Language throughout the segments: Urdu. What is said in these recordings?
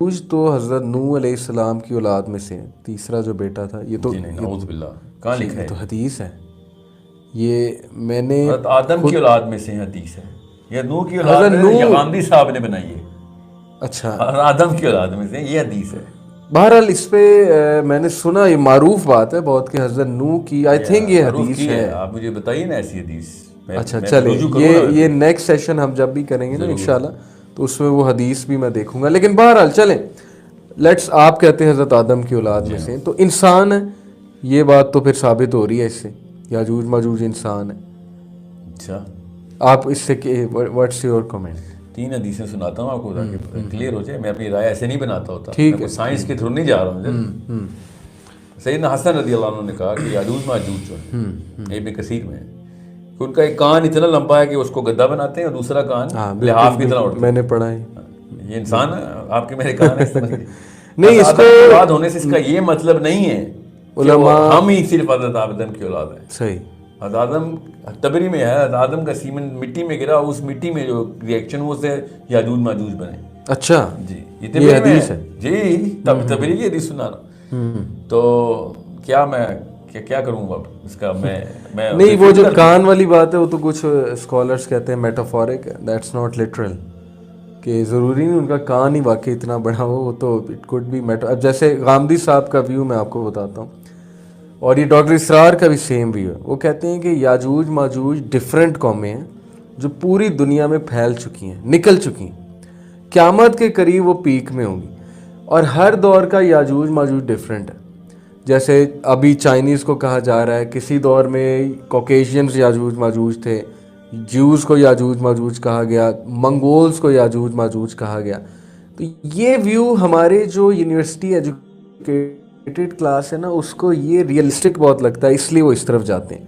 یاجوج تو حضرت نوح علیہ السلام کی اولاد میں سے ہیں، تیسرا جو بیٹا تھا. یہ تو نعوذ باللہ، کہاں لکھا ہے؟ یہ تو حدیث ہے. یہ میں نے حضرت آدم کی اولاد میں سے حدیث ہے. یہ نوح کی اولاد حضرت ہے، نوح، یہ غامدی صاحب نے بنائی ہے. اچھا حضرت آدم کی اولاد میں سے یہ حدیث ہے. بہرحال اس پہ میں نے سنا، یہ معروف بات ہے بہت کہ حضرت نوح کی آئی تھنک یہ معروف حدیث کی ہے. آپ مجھے بتائیے نا ایسی حدیث. اچھا چلے، یہ نیکسٹ سیشن ہم جب بھی کریں گے نا ضرور. انشاءاللہ تو اس میں وہ حدیث بھی میں دیکھوں گا. لیکن بہرحال چلیں، لیٹس، آپ کہتے ہیں حضرت آدم کی اولاد میں سے تو انسان ہے، یہ بات تو پھر ثابت ہو رہی ہے اس سے، یاجوج ماجوج انسان ہے. اچھا، آپ اس سے واٹس یور کمنٹ؟ 3 حدیثیں سناتا ہوں آپ کو تاکہ کلیئر ہو جائے. میں اپنی رائے ایسے نہیں بناتا ہوتا، ٹھیک میں ہے، کوئی سائنس کے تھرو نہیں جا رہا ہوں. سیدنا حسن رضی اللہ عنہ نے کہا کہ یاجوج ماجوج جو ہے ابن کثیر میں کہ ان کا ایک کان اتنا لمبا ہے کہ اس کو گدا بناتے ہیں اور دوسرا کان لحاف کی طرح اڑتا میں نے پڑھا ہے. ہے. یہ انسان آپ کے میرے کان اس طرح نہیں، اس کو اولاد ہونے سے اس کا یہ مطلب نہیں ہے کہ ہم ہی صرف حضرت آدم کی اولاد ہیں. صحیح. حضرت آدم تبری میں ہے، حضرت آدم کا سیمن مٹی میں گرا، اس مٹی میں جو ریئیکشن وہ سے یاجوج ماجوج بنے. اچھا جی یہ حدیث ہے. جی تبری کی حدیث سنا رہا. تو کیا میں کیا کروں اب اس کا؟ میں نہیں، وہ جو کان والی بات ہے وہ تو کچھ اسکالرس کہتے ہیں میٹافورک، دیٹس ناٹ لٹرل، کہ ضروری نہیں ان کا کان ہی واقعی اتنا بڑا ہو، وہ تو اٹ کوڈ بی اب جیسے غامدی صاحب کا ویو میں آپ کو بتاتا ہوں، اور یہ ڈاکٹر اسرار کا بھی سیم ویو ہے. وہ کہتے ہیں کہ یاجوج ماجوج ڈفرینٹ قومیں ہیں جو پوری دنیا میں پھیل چکی ہیں، نکل چکی ہیں. قیامت کے قریب وہ پیک میں ہوں گی، اور ہر دور کا یاجوج ماجوج ڈفرینٹ ہے. جیسے ابھی چائنیز کو کہا جا رہا ہے، کسی دور میں کوکیشینز یاجوج ماجوج تھے، جیوز کو یاجوج ماجوج کہا گیا، منگولز کو یاجوج ماجوج کہا گیا. تو یہ ویو ہمارے جو یونیورسٹی ایجوکیٹڈ کلاس ہے نا، اس کو یہ ریئلسٹک بہت لگتا ہے، اس لیے وہ اس طرف جاتے ہیں.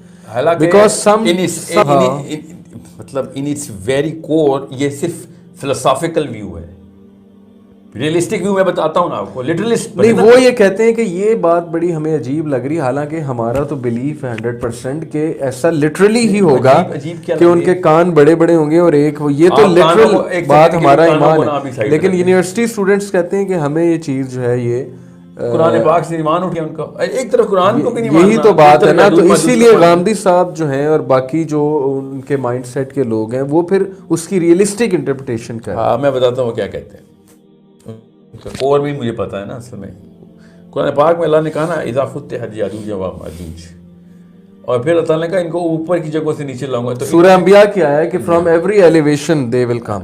مطلب ان اٹس ویری کور یہ صرف فلسافیکل ویو ہے. ریئلسٹک ویو میں بتاتا ہوں نا آپ کو، لٹرلسٹ نہیں. وہ یہ کہتے ہیں کہ یہ بات بڑی ہمیں عجیب لگ رہی، حالانکہ ہمارا تو بلیف ہے 100% کہ ایسا لٹرلی ہی ہوگا کہ ان کے کان بڑے بڑے ہوں گے اور ایک یہ تو لٹرل بات ہمارا ایمان ہے. لیکن یونیورسٹی اسٹوڈنٹس کہتے ہیں کہ ہمیں یہ چیز جو ہے یہ قرآن پاک سے ایمان اٹھ گیا ان کا. ایک طرف قرآن کو بھی نہیں ماننا، یہی تو بات ہے نا. تو اسی لیے غامدی صاحب جو ہیں اور باقی جو ان کے مائنڈ سیٹ کے لوگ ہیں وہ پھر اس کی ریئلسٹک انٹرپریٹیشن کریں. ہاں میں بتاتا ہوں وہ کیا کہتے ہیں. اور بھی مجھے پتا ہے نا. اصل میں قرآن پاک میں اللہ نے کہا نا اذا فتحت یاجوج و ماجوج، اور پھر اللہ تعالیٰ نے کہا ان کو اوپر کی جگہوں سے نیچے لاؤں گا. تو سورہ انبیاء کیا ہے کہ فرام ایوری ایلیویشن دے ول کم.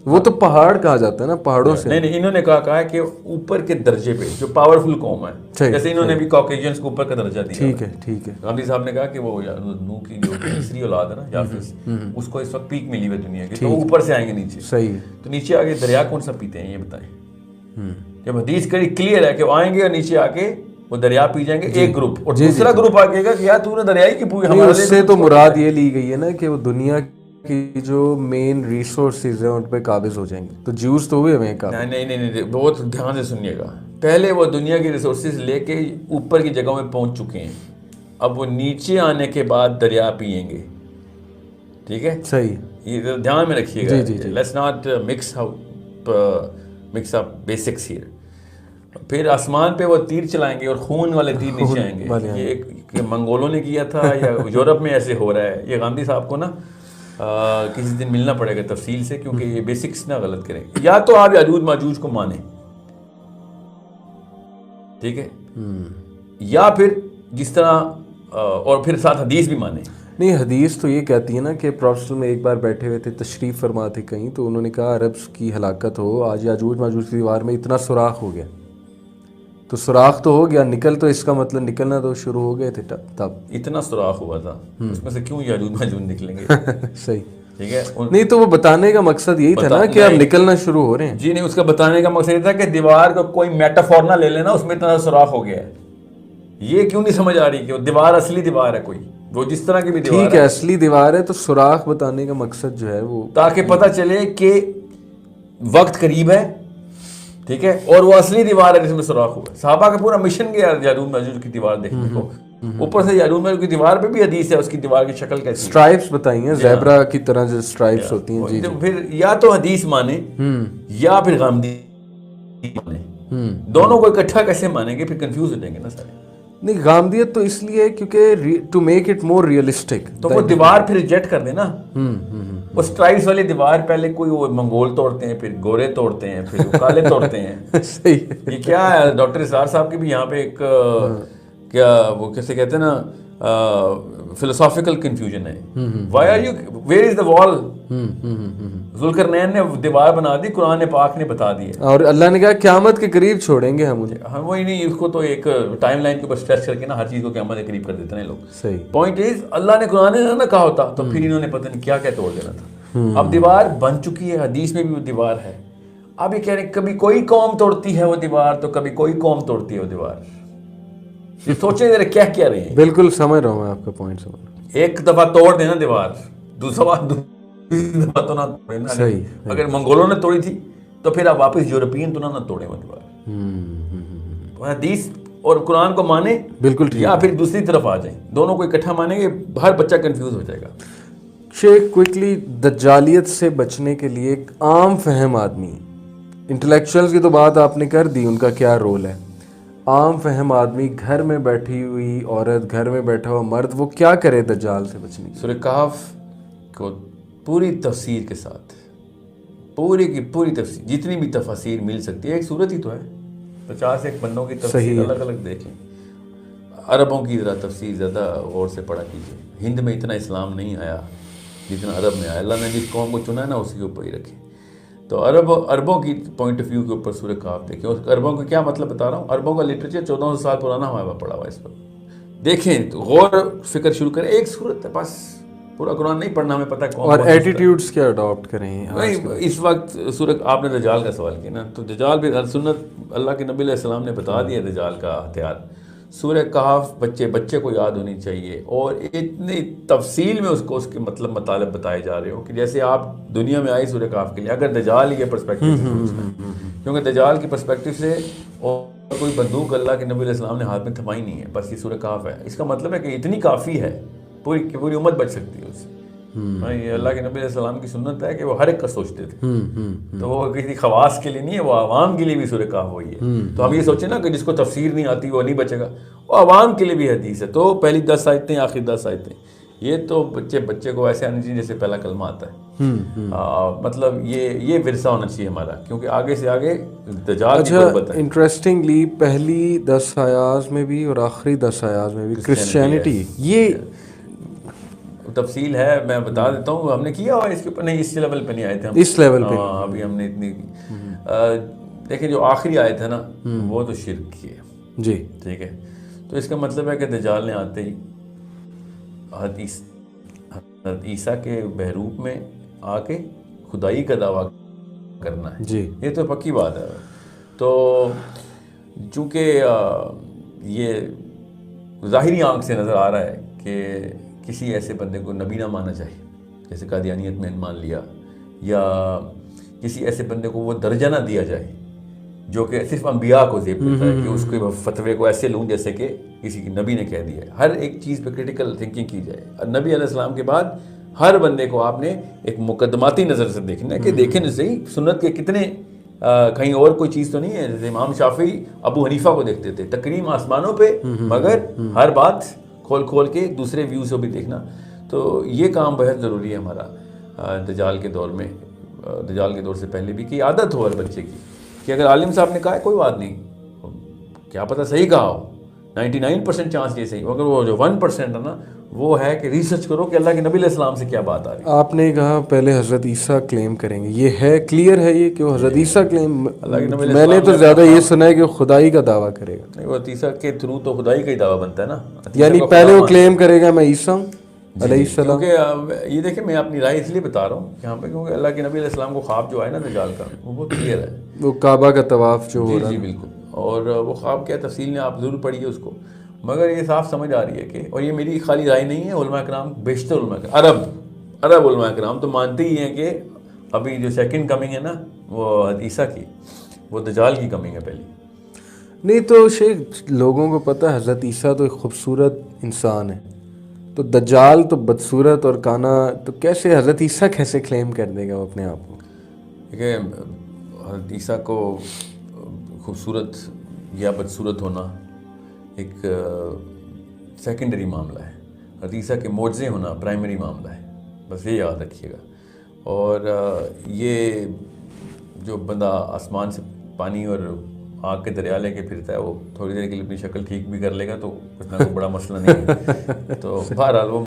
وہ تو پہاڑ کہا جاتا ہے نا، پہاڑوں سے. نہیں، انہوں نے کہا ہے کہ اوپر کے درجے پہ جو پاورفل قوم ہے، جیسے انہوں نے بھی کوکیشینز کو اوپر کا درجہ دیا. ٹھیک ہے. غامدی صاحب نے کہا کہ وہ نوح کی جو تیسری اولاد ہے نا یافس، اس کو اس وقت پیک ملی ہوئی دنیا کی، تو وہ اوپر سے آئیں گے نیچے. صحیح ہے. تو نیچے آگے دریا کون سا پیتے ہیں یہ بتائیں. جب حدیث کری کلیئر ہے کہ وہ آئیں گے اور نیچے آ کے وہ دریا پی جائیں گے ایک گروپ، اور دوسرا گروپ آ کے گا کہ یار تو نے دریائی کی پوری ہمارے. اس سے تو مراد یہ لی گئی ہے نا کہ وہ دنیا کی جو مین ریسورسز ہیں ان پہ قابض ہو جائیں گے. تو جیوز تو ہوئے ہمیں قابض. نہیں، بہت دھیان سے سنیے گا. پہلے وہ دنیا کی ریسورسز لے کے اوپر کی جگہوں میں پہنچ چکے ہیں، اب وہ نیچے آنے کے بعد دریا پئیں گے. ٹھیک ہے، صحیح. یہ دھیان میں رکھیے گا. Let's not mix up basics here. پھر آسمان پہ وہ تیر چلائیں گے اور خون والے تیر نیچے آئیں گے. یہ ایک منگولوں نے کیا تھا یا یورپ میں ایسے ہو رہا ہے. یہ غامدی صاحب کو نا کسی دن ملنا پڑے گا تفصیل سے، کیونکہ یہ بیسکس نہ غلط کریں. یا تو آپ یاجوج ماجوج کو مانیں، ٹھیک ہے، یا پھر جس طرح اور پھر ساتھ حدیث بھی مانیں. نہیں، حدیث تو یہ کہتی ہے نا کہ پروفیسر میں ایک بار بیٹھے ہوئے تھے، تشریف فرما تھے کہیں، تو انہوں نے کہا عرب کی ہلاکت ہو، آج یاجوج ماجوج کی دیوار میں اتنا سوراخ ہو گیا. تو سوراخ تو ہو گیا، نکل تو اس کا مطلب نکلنا تو شروع ہو گئے تھے تب. اتنا سوراخ ہوا تھا، اس میں سے کیوں یاجوج ماجوج نکلیں گے؟ صحیح. ٹھیک ہے. نہیں تو وہ بتانے کا مقصد یہی تھا نا کہ اب نکلنا شروع ہو رہے ہیں. جی نہیں، اس کا بتانے کا مقصد یہ تھا کہ دیوار کو کوئی میٹافور نہ لے لینا، اس میں اتنا سوراخ ہو گیا ہے. یہ کیوں نہیں سمجھ آ رہی کہ وہ دیوار اصلی دیوار ہے کوئی، وہ جس طرح کی بھی دیوار ہے. ٹھیک ہے، اصلی دیوار ہے تو سوراخ بتانے کا مقصد جو ہے وہ تاکہ پتہ چلے کہ وقت قریب ہے. ٹھیک ہے، اور وہ اصلی دیوار ہے جس میں سوراخ ہوا. صحابہ کا پورا مشن گیا یاجوج ماجوج کی دیوار دیکھنے کو. اوپر سے یاجوج ماجوج کی دیوار پہ بھی حدیث ہے، اس کی دیوار کی شکل کیسی، سٹرائپس بتائی ہیں، زیبرا کی طرح جو سٹرائپس ہوتی ہیں. جی پھر یا تو حدیث مانے یا پھر غامدی دونوں کو اکٹھا کیسے مانیں گے؟ پھر کنفیوز ہو جائیں گے نا سارے. نہیں غامدیت تو اس لیے ہے کیونکہ to make it more realistic. تو وہ دیوار پھر ریجیکٹ کر دیں نا. وہ اسٹرائپس والی دیوار پہلے کوئی وہ منگول توڑتے ہیں، پھر گورے توڑتے ہیں، پھر وہ کالے توڑتے ہیں. صحیح. یہ کیا ہے؟ ڈاکٹر اسرار صاحب کی بھی یہاں پہ ایک کیا وہ کیسے کہتے ہیں نا فلسافیکل کنفیوژن ہے. Why are you where is the wall? Zulqarnain نے دیوار بنا دی، قرآن پاک نے بتا دی ہے، اور اللہ نے کہا قیامت کے قریب چھوڑیں گے ہم انہیں. ہم وہی نہیں، اس کو تو ایک ٹائم لائن کے اوپر اسٹریچ کر کے نا ہر چیز کو قیامت کے قریب کر دیتے ہیں لوگ. صحیح. پوائنٹ از اللہ نے قرآن نہ کہا ہوتا تو پھر انہوں نے پتہ نہیں کیا کیا توڑ دینا تھا. اب دیوار بن چکی ہے، حدیث میں بھی وہ دیوار ہے. اب یہ کہہ رہے ہیں کبھی کوئی قوم توڑتی ہے وہ دیوار تو کبھی کوئی قوم توڑتی ہے وہ دیوار. یہ سوچیں ذرا کیا رہے ہیں. بالکل سمجھ رہا ہوں میں آپ کا پوائنٹ سمجھ رہا ہوں. ایک دفعہ توڑ دینا دیوار، دوسرا دفعہ تو نہ توڑنا. صحیح. اگر منگولوں نے توڑی تھی تو پھر آپ واپس یورپین تو نہ توڑیں وہ دیوار. حدیث اور قرآن کو مانیں بالکل ٹھیک، یا پھر دوسری طرف آ جائیں. دونوں کو اکٹھا مانیں گے ہر بچہ کنفیوز ہو جائے گا. شیخ کوئکلی دجالیت سے بچنے کے لیے ایک عام فہم آدمی، انٹلیکچوئلز کی تو بات آپ نے کر دی ان کا کیا رول ہے، عام فہم آدمی گھر میں بیٹھی ہوئی عورت، گھر میں بیٹھا ہوا مرد، وہ کیا کرے دجال سے بچنے کے لیے؟ سورہ کہف کو پوری تفسیر کے ساتھ، پوری کی پوری تفسیر، جتنی بھی تفاسیر مل سکتی ہے، ایک صورت ہی تو ہے، 51 بندوں کی تفسیر الگ الگ دیکھیں. عربوں کی ذرا تفسیر زیادہ غور سے پڑھا کیجیے. ہند میں اتنا اسلام نہیں آیا جتنا عرب میں آیا. اللہ نے جس قوم کو چنا ہے نا اسی کے اوپر ہی رکھے. تو عربوں کی پوائنٹ آف ویو کے اوپر سورہ کہف دیکھیں. اور عربوں کا کیا مطلب بتا رہا ہوں، عربوں کا لٹریچر 1400 سال پرانا ہمارے پاس پڑا ہوا ہے. اس پر دیکھیں تو غور فکر شروع کریں. ایک صورت ہے بس، پورا قرآن نہیں پڑھنا، ہمیں پتہ ہے کون. اور ایٹیٹیوڈز کیا اڈاپٹ کریں نہیں. اس وقت سورہ آپ نے دجال کا سوال کیا نا، تو دجال بھی سنت اللہ کے نبی علیہ السلام نے بتا دیا دجال کا ہتھیار. سورہ کہف بچے کو یاد ہونی چاہیے، اور اتنی تفصیل میں اس کے مطالب بتائے جا رہے ہو کہ جیسے آپ دنیا میں آئی سورہ کہف کے لیے، اگر دجال یہ پرسپیکٹیو سے، کیونکہ دجال کی پرسپیکٹیو سے اور کوئی بندوق اللہ کے نبی علیہ السلام نے ہاتھ میں تھمائی نہیں ہے، بس یہ سورہ کہف ہے. اس کا مطلب ہے کہ اتنی کافی ہے، پوری امت بچ سکتی ہے اس سے. یہ اللہ کے نبی علیہ السلام کی سنت ہے کہ وہ ہر ایک کا سوچتے تھے. تو وہ کسی خواص کے لیے نہیں ہے، وہ عوام کے لیے بھی سورہ کہف ہوئی ہے. تو ہم یہ سوچیں نا کہ جس کو تفسیر نہیں آتی وہ نہیں بچے گا، وہ عوام کے لیے بھی حدیث ہے. تو پہلی 10 آیتیں، آخری 10 آیتیں، یہ تو بچے کو ایسے آنی چاہیے جیسے پہلا کلمہ آتا ہے. مطلب یہ ورثہ ہونا چاہیے ہمارا، کیونکہ آگے سے آگے دجال کی غربت ہے. انٹرسٹنگلی پہلی 10 آیات میں بھی اور آخری 10 آیات میں بھی کرسچینٹی، یہ تفصیل ہے. میں بتا دیتا ہوں، ہم نے کیا اس کے اوپر نہیں، اس لیول پہ نہیں آئے تھے ہم، اس لیول پہ ابھی ہم نے اتنی. دیکھیں جو آخری آیت ہے نا وہ تو شرک کی ہے. جی ٹھیک ہے. تو اس کا مطلب ہے کہ دجال نے آتے ہی حدیث عیسیٰ کے بحروب میں آ کے خدائی کا دعویٰ کرنا ہے. جی یہ تو پکی بات ہے. تو چونکہ یہ ظاہری آنکھ سے نظر آ رہا ہے کہ کسی ایسے بندے کو نبی نہ مانا چاہیے، جیسے قادیانیت میں مان لیا، یا کسی ایسے بندے کو وہ درجہ نہ دیا جائے جو کہ صرف انبیاء کو زیب دیتا ہے، کہ اس کے فتوے کو ایسے لوں جیسے کہ کسی کی نبی نے کہہ دیا ہے. ہر ایک چیز پہ کریٹیکل تھنکنگ کی جائے. نبی علیہ السلام کے بعد ہر بندے کو آپ نے ایک مقدماتی نظر سے دیکھنا ہے کہ دیکھیں نہ صحیح سنت کے کتنے کہیں اور کوئی چیز تو نہیں ہے. جیسے امام شافعی ابو حنیفہ کو دیکھتے تھے، تکریم آسمانوں پہ، مگر ہر بات کھول کے دوسرے ویو سے بھی دیکھنا. تو یہ کام بہت ضروری ہے ہمارا دجال کے دور میں، دجال کے دور سے پہلے بھی، کہ عادت ہو ہر بچے کی کہ اگر عالم صاحب نے کہا ہے کوئی بات نہیں، کیا پتہ صحیح کہا ہو، 99% چانس یہ صحیح، مگر وہ جو 1% ہے نا وہ ہے کہ ریسرچ کرو کہ اللہ کے نبی علیہ السلام سے کیا بات آ رہی ہے. آپ نے کہا پہلے حضرت عیسیٰ کلیم کریں گے، یہ ہے کلیئر ہے یہ کہ وہ حضرت عیسیٰ کلیم، میں نے تو زیادہ یہ سنا ہے کہ وہ خدائی کا دعویٰ کرے گا. نہیں، وہ عیسیٰ کے تھرو تو خدائی کا ہی دعویٰ بنتا ہے نا، یعنی پہلے وہ کلیم کرے گا میں عیسیٰ ہوں علیہ السلام. کیونکہ یہ دیکھیں میں اپنی رائے اس لیے بتا رہا ہوں یہاں پہ کیونکہ اللہ کے نبی علیہ السلام کو خواب جو آئے نا دجال کا وہ بہت کلیئر ہے، وہ کعبہ کا طواف جو ہو رہا ہے. جی بالکل. اور وہ خواب کیا تفصیل نے آپ ضرور پڑھیے اس کو، مگر یہ صاف سمجھ آ رہی ہے کہ، اور یہ میری خالی رائے نہیں ہے، علماء کرام بیشتر علماء کرام عرب علماء کرام تو مانتے ہی ہیں کہ ابھی جو سیکنڈ کمنگ ہے نا وہ عیسیٰ کی، وہ دجال کی کمنگ ہے پہلی. نہیں تو شیخ لوگوں کو پتہ ہے حضرت عیسیٰ تو ایک خوبصورت انسان ہے، تو دجال تو بدصورت اور کانا، تو کیسے حضرت عیسیٰ کیسے کلیم کر دے گا وہ اپنے آپ کو؟ دیکھیں حضرت عیسیٰ کو خوبصورت یا بدصورت ہونا ایک سیکنڈری معاملہ ہے، حدیثہ کے معجزے ہونا پرائمری معاملہ ہے، بس یہ یاد رکھیے گا. اور یہ جو بندہ آسمان سے پانی اور آگ کے دریا لے کے پھرتا ہے وہ تھوڑی دیر کے لیے اپنی شکل ٹھیک بھی کر لے گا تو کچھ نہ کوئی بڑا مسئلہ نہیں ہے. تو بہرحال وہ